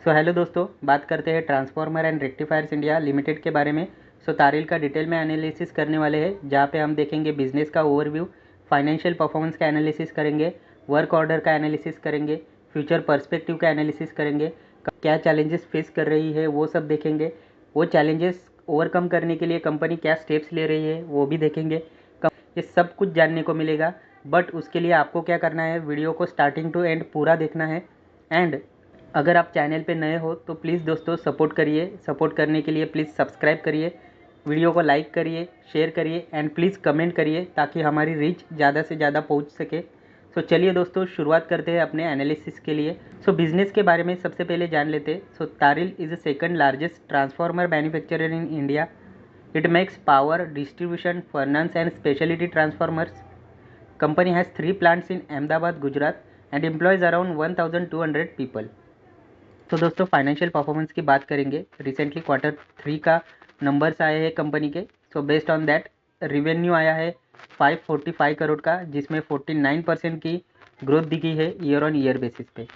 Hello दोस्तों, बात करते हैं transformer and rectifiers India limited के बारे में। तारिल का डिटेल में एनालिसिस करने वाले हैं, जहाँ पे हम देखेंगे बिजनेस का ओवरव्यू, फाइनेंशियल परफॉर्मेंस का एनालिसिस करेंगे, वर्क ऑर्डर का एनालिसिस करेंगे, फ्यूचर पर्सपेक्टिव का एनालिसिस करेंगे, क्या चैलेंजेस फेस कर रही है वो सब देखेंगे, वो चैलेंजेस ओवरकम करने के लिए कंपनी क्या स्टेप्स ले रही है वो भी देखेंगे। ये सब कुछ जानने को मिलेगा, बट उसके लिए आपको क्या करना है, वीडियो को स्टार्टिंग टू एंड पूरा देखना है। एंड अगर आप चैनल पे नए हो तो प्लीज़ दोस्तों सपोर्ट करिए। सपोर्ट करने के लिए प्लीज़ सब्सक्राइब करिए, वीडियो को लाइक करिए, शेयर करिए एंड प्लीज़ कमेंट करिए, ताकि हमारी रीच ज़्यादा से ज़्यादा पहुंच सके। चलिए दोस्तों, शुरुआत करते हैं अपने एनालिसिस के लिए। बिज़नेस के बारे में सबसे पहले जान लेते हैं। TARIL is the second largest transformer manufacturer in India. It makes power distribution, furnace and specialty transformers. Company has 3 plants in Ahmedabad, Gujarat and employs around 1,200 people. तो दोस्तों फाइनेंशियल परफॉर्मेंस की बात करेंगे। रिसेंटली Q3 का नंबर्स आए हैं company के। Based on that revenue आया है 545 करोड़ का, जिसमें 49% की ग्रोथ दिखी है ईयर ऑन ईयर बेसिस पे।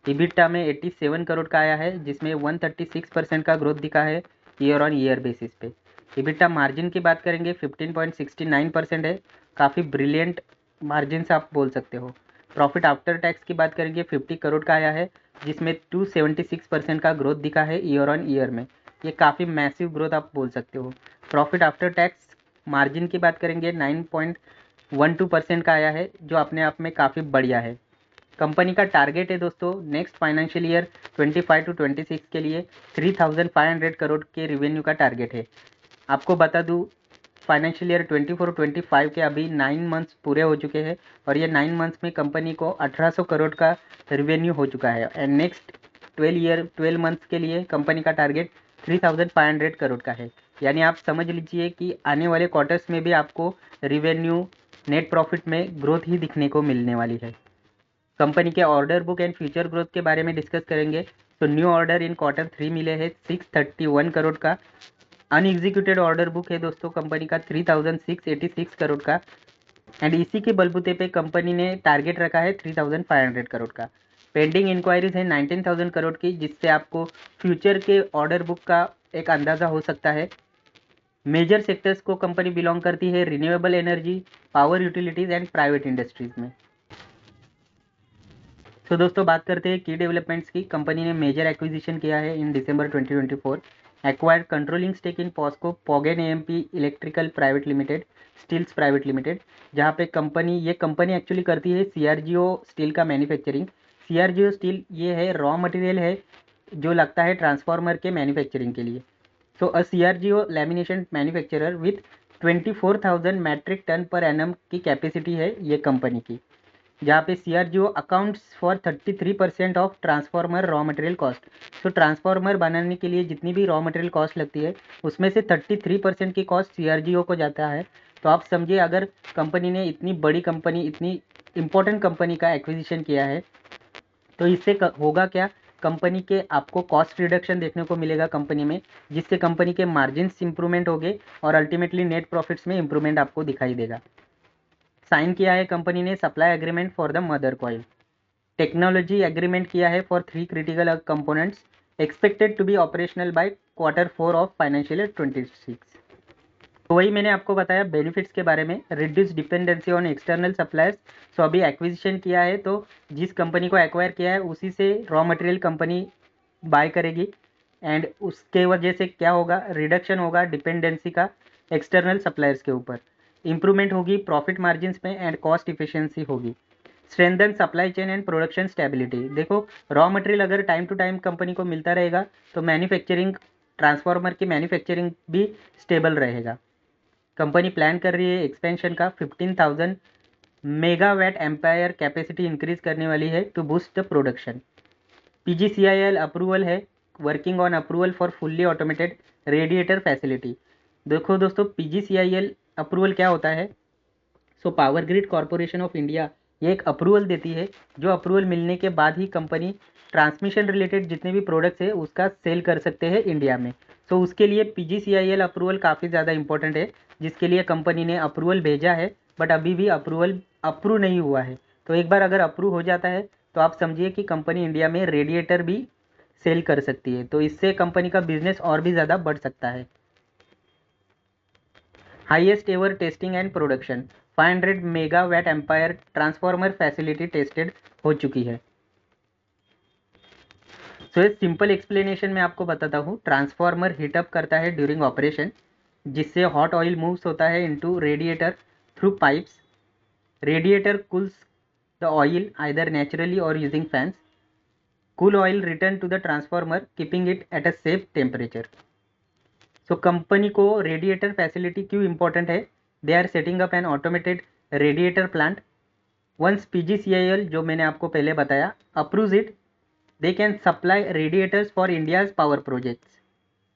इबिटा में 87 करोड़ का आया है, जिसमें 136% का ग्रोथ दिखा है ईयर ऑन ईयर बेसिस पे। इबिटा मार्जिन की बात करेंगे 15.69% है, काफ़ी ब्रिलियंट मार्जिन आप बोल सकते हो। प्रॉफिट आफ्टर टैक्स की बात करेंगे 50 करोड़ का आया है, जिसमें 276% का ग्रोथ दिखा है ईयर ऑन ईयर में। ये काफ़ी मैसिव ग्रोथ आप बोल सकते हो। प्रॉफिट आफ्टर टैक्स मार्जिन की बात करेंगे 9.12% का आया है, जो अपने आप में काफ़ी बढ़िया है। कंपनी का टारगेट है दोस्तों नेक्स्ट फाइनेंशियल ईयर 25 टू 26 के लिए 3,500 करोड़ के रिवेन्यू का टारगेट है। आपको बता दूं, फाइनेंशियल ईयर 24-25 के अभी 9 मंथ्स पूरे हो चुके हैं और ये 9 मंथ्स में कंपनी को 1800 करोड़ का रिवेन्यू हो चुका है। एंड नेक्स्ट 12 मंथ्स के लिए कंपनी का टारगेट 3,500 करोड़ का है। यानी आप समझ लीजिए कि आने वाले क्वार्टर्स में भी आपको रिवेन्यू, नेट प्रॉफिट में ग्रोथ ही दिखने को मिलने वाली है। कंपनी के order book and future growth के बारे में डिस्कस करेंगे। न्यू ऑर्डर इन Q3 मिले हैं 631 करोड़ का। अनएग्जीक्यूटेड ऑर्डर बुक है दोस्तों कंपनी का 3,686 करोड़ का। एंड इसी के बलबूते पे कंपनी ने टारगेट रखा है 3,500 करोड़ का। पेंडिंग इंक्वायरीज है 19,000 करोड़ की, जिससे आपको फ्यूचर के ऑर्डर बुक का एक अंदाज़ा हो सकता है। मेजर सेक्टर्स को कंपनी बिलोंग करती है renewable energy, power utilities and private industries में। दोस्तों बात करते हैं की डेवलपमेंट्स की। कंपनी ने मेजर एक्विजिशन किया है in December 2024। Acquired controlling stake in POSCO Poggenamp electrical private limited, steels private limited, जहाँ पे ये कंपनी एक्चुअली करती है सीआरजीओ स्टील का मैन्युफैक्चरिंग। सीआरजीओ स्टील ये है रॉ मटेरियल है जो लगता है ट्रांसफार्मर के मैन्युफैक्चरिंग के लिए। A CRGO lamination manufacturer with 24,000 metric ton per annum की कैपेसिटी है ये कंपनी की, जहाँ पे CRGO accounts for 33% of transformer raw material cost. Transformer बनाने के लिए जितनी भी रॉ मटेरियल कॉस्ट लगती है, उसमें से 33% की कॉस्ट सीआरजीओ को जाता है। तो आप समझिए, अगर कंपनी ने इतनी बड़ी कंपनी, इतनी इंपॉर्टेंट कंपनी का एक्विजिशन किया है, तो इससे होगा क्या, कंपनी के आपको कॉस्ट रिडक्शन देखने को मिलेगा कंपनी में, जिससे कंपनी के मार्जिन्स इंप्रूवमेंट होंगे और अल्टीमेटली नेट प्रॉफिट्स में इंप्रूवमेंट आपको दिखाई देगा। साइन किया है कंपनी ने supply agreement for the mother coil. Technology agreement किया है for 3 critical components, expected to be operational by Q4 of financial year 26। तो वही मैंने आपको बताया बेनिफिट्स के बारे में। Reduce dependency on external suppliers. अभी एक्विजिशन किया है, तो जिस कंपनी को एक्वायर किया है उसी से रॉ मटेरियल कंपनी बाय करेगी। एंड उसके वजह से क्या होगा, रिडक्शन होगा डिपेंडेंसी का एक्सटर्नल सप्लायर्स के ऊपर, इंप्रूवमेंट होगी प्रॉफिट मार्जिन्स में एंड कॉस्ट इफिशियंसी होगी। Strengthen supply chain and production stability. देखो, रॉ मटेरियल अगर टाइम टू टाइम कंपनी को मिलता रहेगा तो मैन्युफैक्चरिंग, ट्रांसफार्मर की मैन्युफैक्चरिंग भी स्टेबल रहेगा। कंपनी प्लान कर रही है एक्सपेंशन का, 15,000 मेगावाट एम्पायर कैपेसिटी इंक्रीज करने वाली है to boost the production. PGCIL approval है, working on approval for fully automated radiator facility. देखो दोस्तों, पीजीसीआईएल अप्रूवल क्या होता है। Power Grid Corporation of India ये एक अप्रूवल देती है, जो अप्रूवल मिलने के बाद ही कंपनी ट्रांसमिशन रिलेटेड जितने भी प्रोडक्ट्स है उसका सेल कर सकते हैं इंडिया में। उसके लिए पीजीसीआईएल अप्रूवल काफ़ी ज़्यादा इंपॉर्टेंट है, जिसके लिए कंपनी ने अप्रूवल भेजा है, बट अभी भी अप्रूव नहीं हुआ है। तो एक बार अगर अप्रूव हो जाता है तो आप समझिए कि कंपनी इंडिया में रेडिएटर भी सेल कर सकती है, तो इससे कंपनी का बिजनेस और भी ज़्यादा बढ़ सकता है। Highest ever testing and production 500 megawatt ampere transformer facility tested हो चुकी है। सो ये सिंपल एक्सप्लेनेशन में आपको बताता हूँ। ट्रांसफार्मर हीटअप करता है ड्यूरिंग ऑपरेशन, जिससे हॉट ऑयल मूव्स होता है into radiator through pipes. Radiator cools the oil either naturally और using fans. Cool oil return to the transformer keeping it at a safe temperature. So company को radiator facility क्यों important है? They are setting up an automated radiator plant. Once PGCIL, जो मैंने आपको पहले बताया, approves it, they can supply radiators for India's power projects.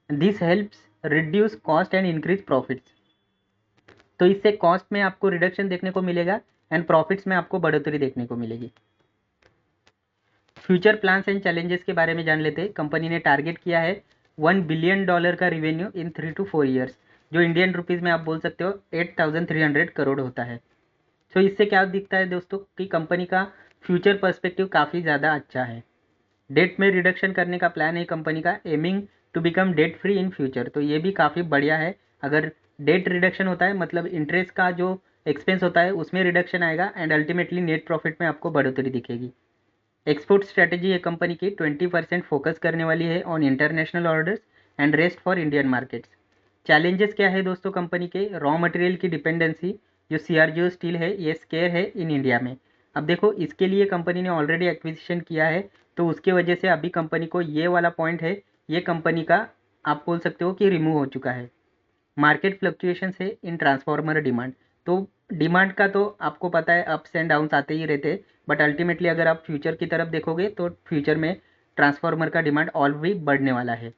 This helps reduce cost and increase profits. तो इससे कॉस्ट में आपको रिडक्शन देखने को मिलेगा एंड प्रॉफिट्स में आपको बढ़ोतरी देखने को मिलेगी। फ्यूचर प्लान्स एंड चैलेंजेस के बारे में जान लेते हैं। कंपनी ने टारगेट किया है $1 बिलियन का रिवेन्यू इन 3 to 4 ईयर्स, जो इंडियन रुपीज़ में आप बोल सकते हो 8,300 करोड़ होता है। सो इससे क्या दिखता है दोस्तों कि कंपनी का फ्यूचर पर्सपेक्टिव काफ़ी ज़्यादा अच्छा है। डेट में रिडक्शन करने का प्लान है कंपनी का, aiming to become debt free in future. तो ये भी काफ़ी बढ़िया है। अगर डेट रिडक्शन होता है मतलब इंटरेस्ट का जो एक्सपेंस होता है उसमें रिडक्शन आएगा एंड अल्टीमेटली नेट प्रॉफिट में आपको बढ़ोतरी दिखेगी। एक्सपोर्ट स्ट्रैटेजी है कंपनी की, 20% फोकस करने वाली है on international orders and rest for Indian markets. Challenges क्या है दोस्तों कंपनी के? रॉ मटेरियल की डिपेंडेंसी, जो CRGO स्टील है, ये स्केयर है इन इंडिया में। अब देखो, इसके लिए कंपनी ने ऑलरेडी एक्विजिशन किया है, तो उसके वजह से अभी कंपनी को ये वाला पॉइंट है, ये कंपनी का आप बोल सकते हो कि रिमूव हो चुका है। मार्केट फ्लक्चुएशन है इन ट्रांसफार्मर डिमांड। तो डिमांड का तो आपको पता है अप्स एंड डाउन्स आते ही रहते हैं, बट अल्टीमेटली अगर आप फ्यूचर की तरफ देखोगे तो फ्यूचर में ट्रांसफार्मर का डिमांड और भी बढ़ने वाला है।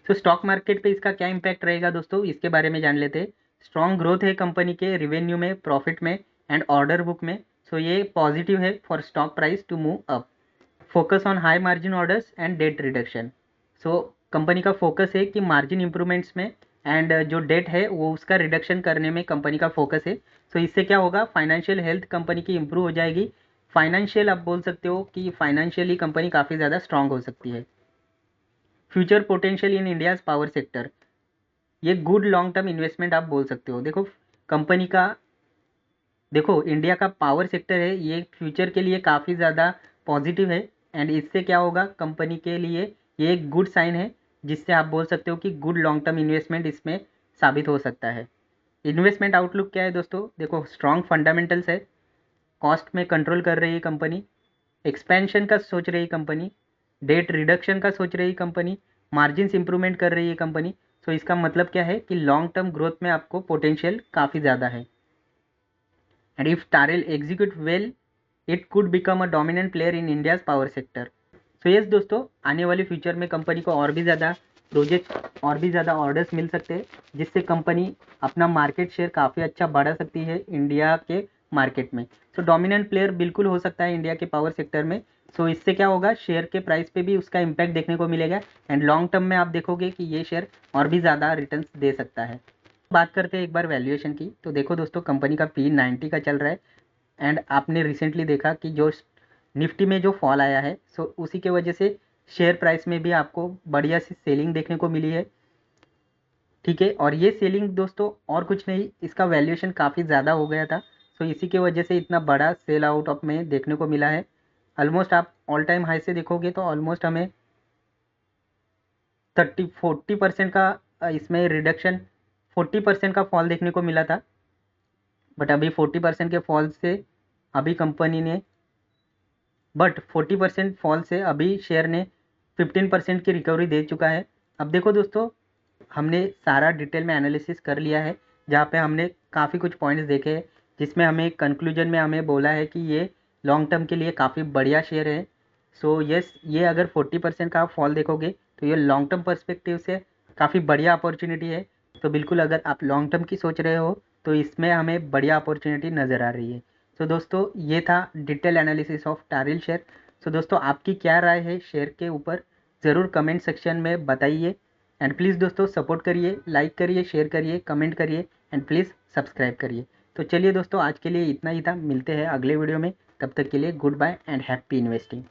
तो स्टॉक मार्केट पे इसका क्या इम्पैक्ट रहेगा दोस्तों, इसके बारे में जान लेते हैं। स्ट्रॉन्ग ग्रोथ है कंपनी के रिवेन्यू में, प्रॉफिट में एंड ऑर्डर बुक में। सो ये पॉजिटिव है for stock price to move up. Focus on high margin orders and debt reduction. So company का फोकस है कि मार्जिन इंप्रूवमेंट्स में एंड जो डेट है वो उसका रिडक्शन करने में कंपनी का फोकस है। सो इससे क्या होगा, फाइनेंशियल हेल्थ कंपनी की इंप्रूव हो जाएगी। फाइनेंशियल आप बोल सकते हो कि फाइनेंशियली कंपनी काफ़ी ज़्यादा स्ट्रांग हो सकती है। Future potential in India's power sector, ये गुड लॉन्ग टर्म इन्वेस्टमेंट आप बोल सकते हो। देखो कंपनी का, देखो इंडिया का पावर सेक्टर है, ये फ्यूचर के लिए काफ़ी ज़्यादा पॉजिटिव है एंड इससे क्या होगा कंपनी के लिए, ये एक गुड साइन है, जिससे आप बोल सकते हो कि गुड लॉन्ग टर्म इन्वेस्टमेंट इसमें साबित हो सकता है। इन्वेस्टमेंट आउटलुक क्या है दोस्तों? देखो स्ट्रॉन्ग फंडामेंटल्स है, कॉस्ट में कंट्रोल कर रही है कंपनी, एक्सपेंशन का सोच रही कंपनी, डेट रिडक्शन का सोच रही कंपनी, मार्जिन्स इंप्रूवमेंट कर रही है कंपनी। सो इसका मतलब क्या है कि लॉन्ग टर्म ग्रोथ में आपको पोटेंशियल काफ़ी ज़्यादा है। And if TARIL execute well, it could become a dominant player in India's power sector. So yes दोस्तों, आने वाले फ्यूचर में कंपनी को और भी ज़्यादा प्रोजेक्ट और भी ज़्यादा ऑर्डर्स मिल सकते हैं, जिससे कंपनी अपना मार्केट शेयर काफ़ी अच्छा बढ़ा सकती है इंडिया के मार्केट में। सो डोमिनेंट प्लेयर बिल्कुल हो सकता है इंडिया के पावर सेक्टर में। सो इससे क्या होगा, शेयर के प्राइस पे भी उसका इम्पैक्ट देखने को मिलेगा एंड लॉन्ग टर्म में आप देखोगे कि ये शेयर और भी ज़्यादा रिटर्न्स दे सकता है। बात करते हैं एक बार वैल्यूएशन की। तो देखो दोस्तों, कंपनी का P90 का चल रहा है एंड आपने रिसेंटली देखा कि जो निफ्टी में जो फॉल आया है, सो उसी के वजह से शेयर प्राइस में भी आपको बढ़िया सी सेलिंग देखने को मिली है। ठीक है, और ये सेलिंग दोस्तों और कुछ नहीं, इसका वैल्यूएशन काफ़ी ज़्यादा हो गया था, सो इसी के वजह से इतना बड़ा सेल आउट ऑफ में देखने को मिला है। ऑलमोस्ट आप ऑल टाइम हाई से देखोगे तो ऑलमोस्ट हमें 40% का इसमें रिडक्शन, 40% का फॉल देखने को मिला था, बट अभी 40% के फॉल से अभी कंपनी ने, बट 40% फॉल से अभी शेयर ने 15% की रिकवरी दे चुका है। अब देखो दोस्तों, हमने सारा डिटेल में एनालिसिस कर लिया है, जहाँ पे हमने काफ़ी कुछ पॉइंट्स देखे हैं, जिसमें हमें कंक्लूजन में हमें बोला है कि ये लॉन्ग टर्म के लिए काफ़ी बढ़िया शेयर है। सो यस, ये अगर 40% का आप फॉल देखोगे तो ये लॉन्ग टर्म पर्सपेक्टिव से काफ़ी बढ़िया अपॉर्चुनिटी है। तो बिल्कुल अगर आप लॉन्ग टर्म की सोच रहे हो तो इसमें हमें बढ़िया अपॉर्चुनिटी नज़र आ रही है। सो दोस्तों, ये था डिटेल एनालिसिस ऑफ टारिल शेयर। सो दोस्तों, आपकी क्या राय है शेयर के ऊपर, ज़रूर कमेंट सेक्शन में बताइए एंड प्लीज़ दोस्तों सपोर्ट करिए, लाइक करिए, शेयर करिए, कमेंट करिए एंड प्लीज़ सब्सक्राइब करिए। तो चलिए दोस्तों, आज के लिए इतना ही था, मिलते हैं अगले वीडियो में। तब तक के लिए good bye and happy investing.